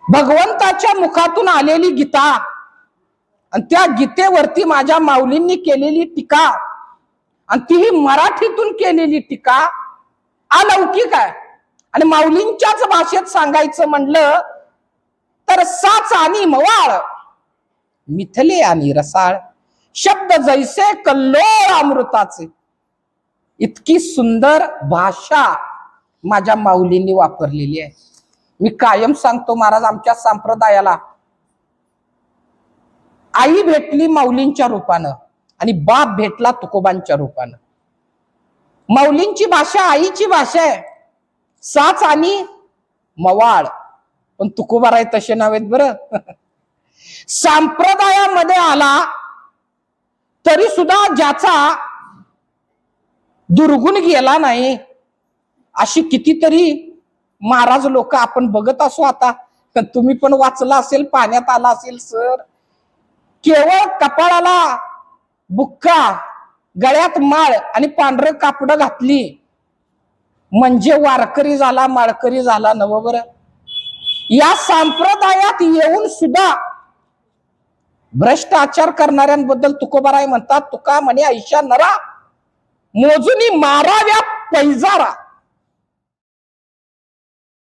भगवंताच्या मुखातून आलेली गीता आणि त्या गीतेवरती माझ्या माऊलींनी केलेली टीका आणि तीही मराठीतून केलेली टीका अलौकिक आहे. आणि माऊलींच्याच भाषेत सांगायचं म्हणलं तर साच आणि मवाळ मिथले आणि रसाळ शब्द जैसे कल्लोळ अमृताचे. इतकी सुंदर भाषा माझ्या माऊलींनी वापरलेली आहे. मी कायम सांगतो महाराज, आमच्या संप्रदायाला आई भेटली माऊलींच्या रूपानं आणि बाप भेटला तुकोबांच्या रूपानं. माऊलींची भाषा आईची भाषा आहे, साच आणि मवाळ. पण तुकोबाराय तसे नावेत बरं. संप्रदायामध्ये आला तरी सुद्धा ज्याचा दुर्गुण गेला नाही अशी कितीतरी महाराज लोक आपण बघत असो. आता तुम्ही पण वाचला असेल, पाण्यात आला असेल सर. केवळ कपाळाला बुक्का, गळ्यात माळ आणि पांढरं कापड घातली म्हणजे वारकरी झाला, माळकरी झाला नव बरं. या संप्रदायात येऊन सुद्धा भ्रष्टाचार करणाऱ्यांबद्दल तुकोबाराय म्हणतात, तुका म्हणे ऐशा नरा मोजूनी माराव्या पैजारा.